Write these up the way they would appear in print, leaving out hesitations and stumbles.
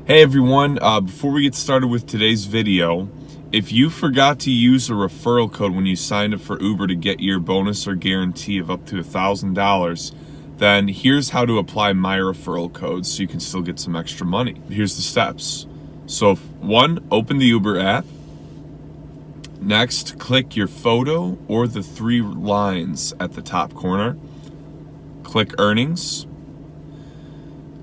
Hey everyone, before we get started with today's video, if you forgot to use a referral code when you signed up for Uber to get your bonus or guarantee of up to $1,000, then here's how to apply my referral code so you can still get some extra money. Here's the steps. So 1, open the Uber app. Next, click your photo or the 3 lines at the top corner. Click earnings.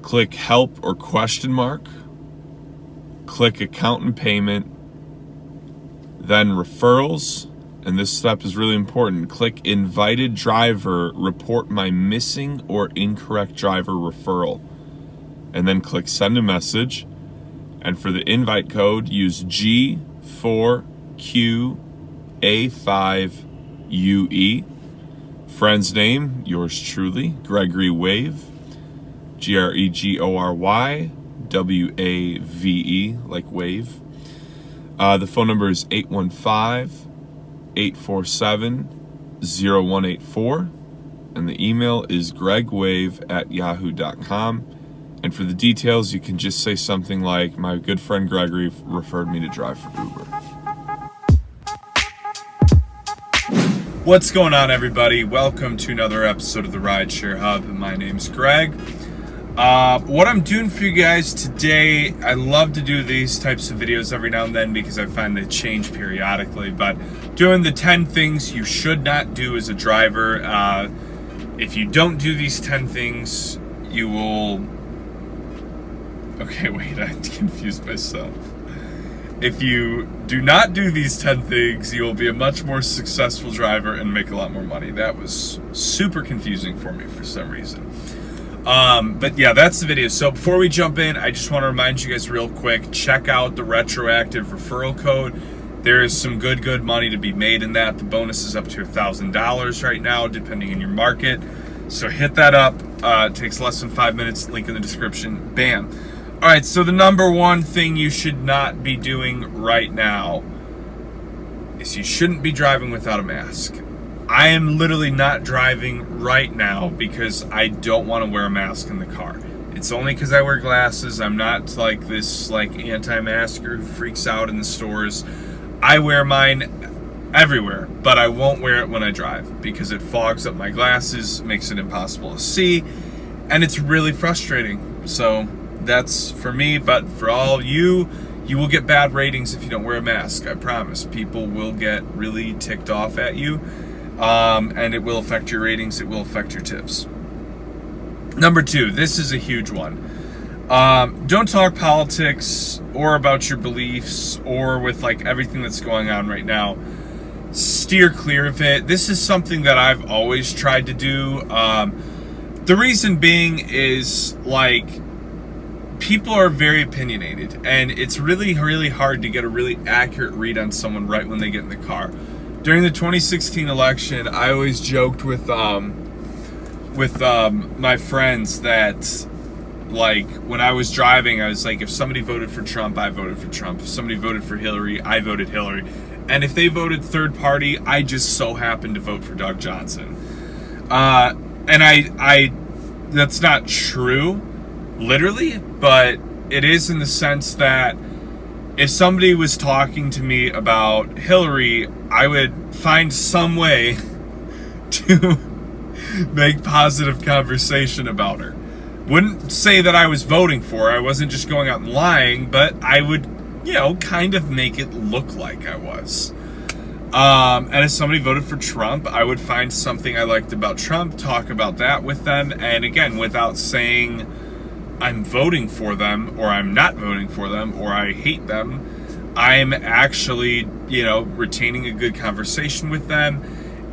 Click help or question mark. Click account and payment, then referrals, and this step is really important. Click invited driver, report my missing or incorrect driver referral, and then click send a message. And for the invite code, use G4QA5UE. Friend's name, yours truly, Gregory Wave, GREGORY WAVE, like wave. The phone number is 815-847-0184, and the email is gregwave@yahoo.com. And for the details, you can just say something like, my good friend Gregory referred me to drive for Uber. What's going on, everybody? Welcome to another episode of the Rideshare Hub. My name's Greg. What I'm doing for you guys today, I love to do these types of videos every now and then because I find they change periodically, but doing the 10 things you should not do as a driver. If you don't do these 10 things, you will... Okay, wait, I confused myself. If you do not do these 10 things, you will be a much more successful driver and make a lot more money. That was super confusing for me for some reason. But yeah, that's the video. So before we jump in, I just want to remind you guys real quick, check out the retroactive referral code. There is some good money to be made in that. The bonus is up to $1,000 right now, depending on your market. So hit that up. It takes less than 5 minutes. Link in the description. Bam. All right, so the number one thing you should not be doing right now is you shouldn't be driving without a mask. I am literally not driving right now because I don't want to wear a mask in the car. It's only because I wear glasses. I'm not like this anti-masker who freaks out in the stores. I wear mine everywhere, but I won't wear it when I drive because it fogs up my glasses, makes it impossible to see, and it's really frustrating. So that's for me, but for all you will get bad ratings if you don't wear a mask. I promise. People will get really ticked off at you. And it will affect your ratings, it will affect your tips. Number 2, this is a huge one. Don't talk politics or about your beliefs or with everything that's going on right now. Steer clear of it. This is something that I've always tried to do. The reason being is people are very opinionated, and it's really hard to get a really accurate read on someone right when they get in the car. During the 2016 election, I always joked with my friends that, when I was driving, I was like, if somebody voted for Trump, I voted for Trump. If somebody voted for Hillary, I voted Hillary. And if they voted third party, I just so happened to vote for Doug Johnson. And I that's not true, literally, but it is in the sense that if somebody was talking to me about Hillary, I would find some way to make positive conversation about her. Wouldn't say that I was voting for her. I wasn't just going out and lying, but I would, kind of make it look like I was. And if somebody voted for Trump, I would find something I liked about Trump, talk about that with them, and again, without saying I'm voting for them, or I'm not voting for them, or I hate them, I'm actually, retaining a good conversation with them,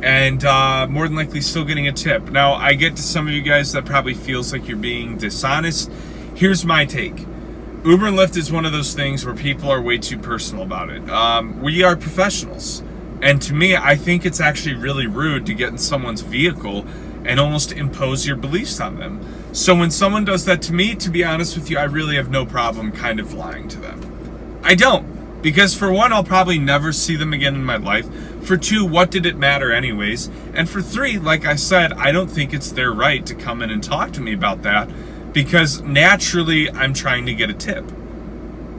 and more than likely still getting a tip. Now, I get to some of you guys that probably feels like you're being dishonest. Here's my take. Uber and Lyft is one of those things where people are way too personal about it. We are professionals, and to me, I think it's actually really rude to get in someone's vehicle and almost impose your beliefs on them. So when someone does that to me, to be honest with you, I really have no problem kind of lying to them. I don't. Because for one, I'll probably never see them again in my life. For two, what did it matter anyways? And for three, like I said, I don't think it's their right to come in and talk to me about that, because naturally I'm trying to get a tip.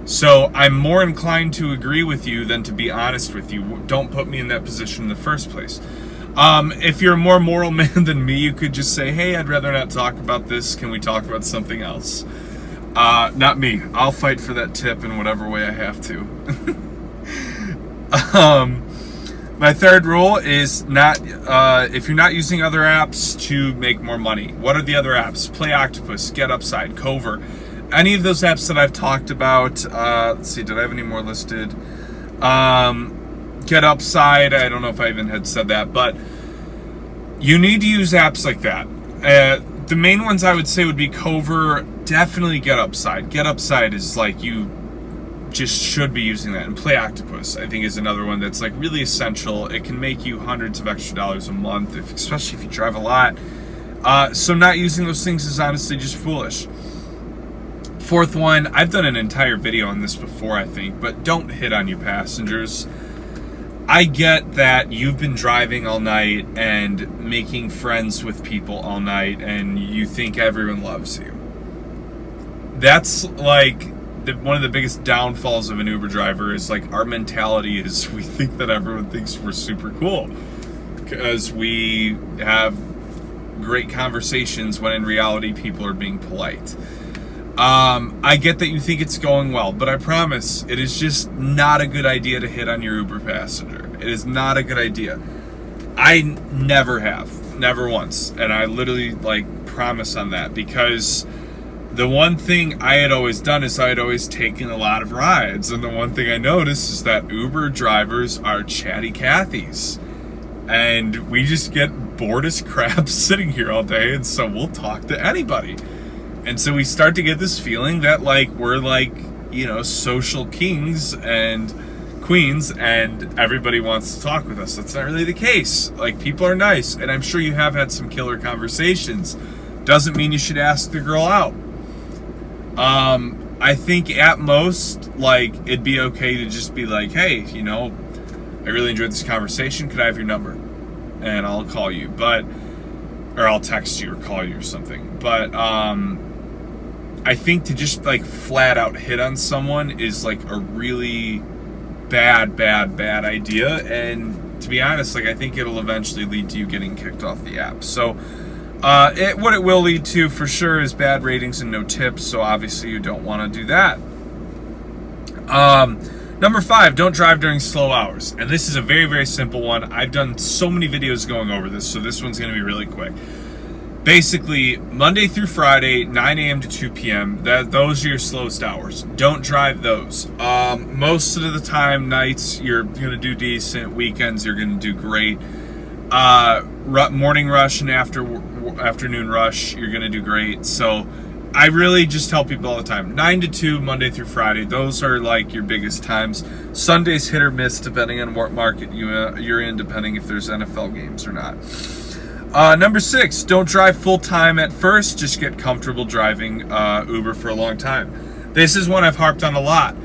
So I'm more inclined to agree with you than to be honest with you. Don't put me in that position in the first place. If you're a more moral man than me, you could just say, hey, I'd rather not talk about this. Can we talk about something else? Not me. I'll fight for that tip in whatever way I have to. My third rule is if you're not using other apps to make more money. What are the other apps? Play Octopus, Get Upside, Cover. Any of those apps that I've talked about. Let's see, did I have any more listed? Get Upside, I don't know if I even had said that, but you need to use apps like that. The main ones I would say would be Cover, definitely Get Upside. Get Upside is like, you just should be using that. And Play Octopus, I think, is another one that's like really essential. It can make you hundreds of extra dollars a month, especially if you drive a lot. So not using those things is honestly just foolish. Fourth one, I've done an entire video on this before, I think, but don't hit on your passengers. I get that you've been driving all night and making friends with people all night and you think everyone loves you. That's like one of the biggest downfalls of an Uber driver is like our mentality is we think that everyone thinks we're super cool because we have great conversations when in reality people are being polite. I get that you think it's going well, but I promise it is just not a good idea to hit on your Uber passenger. It is not a good idea. I never have, never once, and I literally like promise on that, because the one thing I had always done is I had always taken a lot of rides, and the one thing I noticed is that Uber drivers are chatty Cathys, and we just get bored as crap sitting here all day, and so we'll talk to anybody. And so we start to get this feeling that like we're like, you know, social kings and queens and everybody wants to talk with us. That's not really the case. Like, people are nice, and I'm sure you have had some killer conversations. Doesn't mean you should ask the girl out. I think at most, like, it'd be okay to just be like, hey, you know, I really enjoyed this conversation. Could I have your number? And I'll call you, or I'll text you or call you or something. But I think to just like flat out hit on someone is like a really bad idea. And to be honest, like, I think it'll eventually lead to you getting kicked off the app. So what it will lead to for sure is bad ratings and no tips. So obviously you don't want to do that. Number 5, don't drive during slow hours. And this is a very simple one. I've done so many videos going over this, so this one's going to be really quick. Basically, Monday through Friday, 9 a.m. to 2 p.m., those are your slowest hours. Don't drive those. Most of the time, nights, you're going to do decent. Weekends, you're going to do great. Morning rush and afternoon rush, you're going to do great. So I really just tell people all the time, 9 to 2, Monday through Friday, those are like your biggest times. Sunday's hit or miss, depending on what market you're in, depending if there's NFL games or not. Number 6, don't drive full-time at first. Just get comfortable driving Uber for a long time. This is one I've harped on a lot.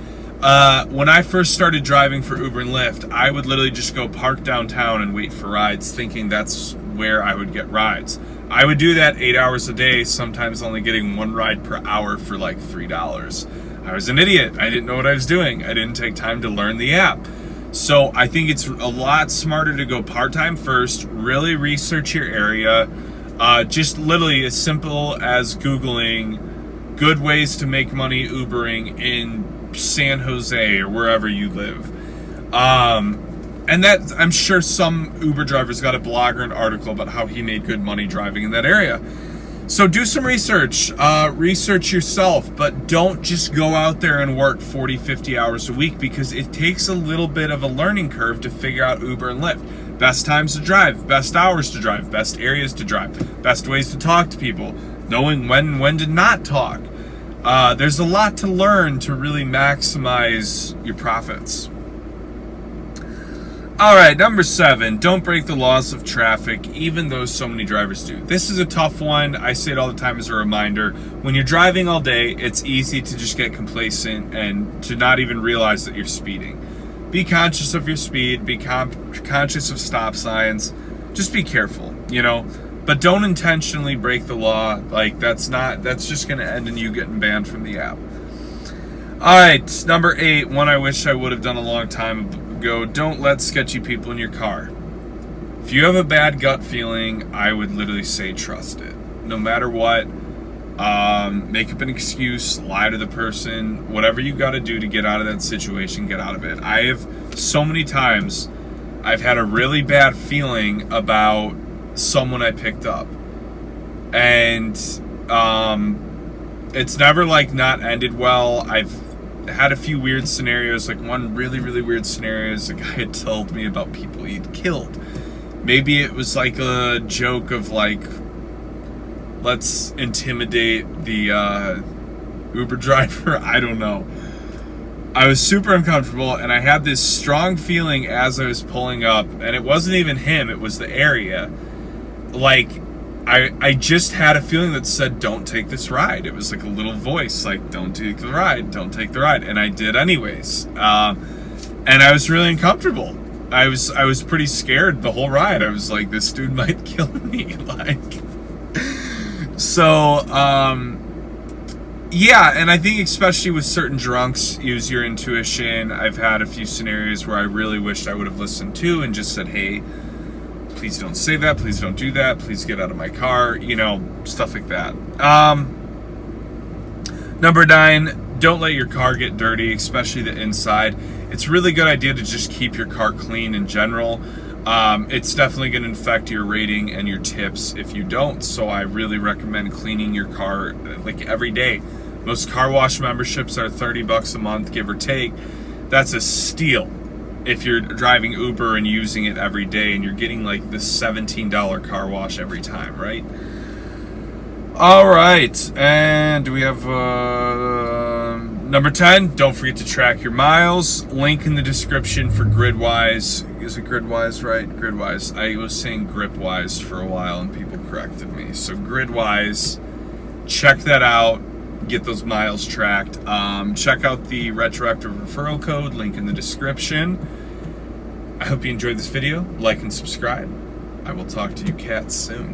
When I first started driving for Uber and Lyft, I would literally just go park downtown and wait for rides, thinking that's where I would get rides. I would do that 8 hours a day, sometimes only getting 1 ride per hour for like $3. I was an idiot. I didn't know what I was doing. I didn't take time to learn the app. So I think it's a lot smarter to go part-time first, really research your area, just literally as simple as Googling good ways to make money Ubering in San Jose or wherever you live. And that, I'm sure some Uber drivers got a blog or an article about how he made good money driving in that area. So do some research, research yourself, but don't just go out there and work 40, 50 hours a week, because it takes a little bit of a learning curve to figure out Uber and Lyft. Best times to drive, best hours to drive, best areas to drive, best ways to talk to people, knowing when to not talk. There's a lot to learn to really maximize your profits. All right, number 7, don't break the laws of traffic, even though so many drivers do. This is a tough one. I say it all the time as a reminder. When you're driving all day, it's easy to just get complacent and to not even realize that you're speeding. Be conscious of your speed. Be conscious of stop signs. Just be careful, you know. But don't intentionally break the law. Like, that's just going to end in you getting banned from the app. Alright, number 8, one I wish I would have done a long time ago. Don't let sketchy people in your car. If you have a bad gut feeling, I would literally say trust it. No matter what, make up an excuse, lie to the person, whatever you got to do to get out of that situation, get out of it. I have so many times, I've had a really bad feeling about someone I picked up. And it's never like not ended well. I've had a few weird scenarios. Like one really weird scenario is a guy had told me about people he'd killed. Maybe it was like a joke of like, let's intimidate the Uber driver. I don't know. I was super uncomfortable, and I had this strong feeling as I was pulling up, and it wasn't even him, it was the area. Like, I just had a feeling that said, don't take this ride. It was like a little voice, like, don't take the ride, don't take the ride. And I did anyways. And I was really uncomfortable. I was pretty scared the whole ride. I was like, this dude might kill me. Like, so, yeah, and I think especially with certain drunks, use your intuition. I've had a few scenarios where I really wished I would have listened to and just said, hey, please don't say that, please don't do that, please get out of my car, you know, stuff like that. Number 9, don't let your car get dirty, especially the inside. It's a really good idea to just keep your car clean in general. It's definitely going to affect your rating and your tips if you don't, so I really recommend cleaning your car like every day. Most car wash memberships are $30 a month, give or take. That's a steal if you're driving Uber and using it every day, and you're getting like this $17 car wash every time, right? All right, and do we have number 10? Don't forget to track your miles. Link in the description for Gridwise. Is it Gridwise, right? Gridwise. I was saying Gripwise for a while, and people corrected me. So Gridwise, check that out. Get those miles tracked. Check out the retroactive referral code, link in the description. I hope you enjoyed this video. Like and subscribe. I will talk to you cats soon.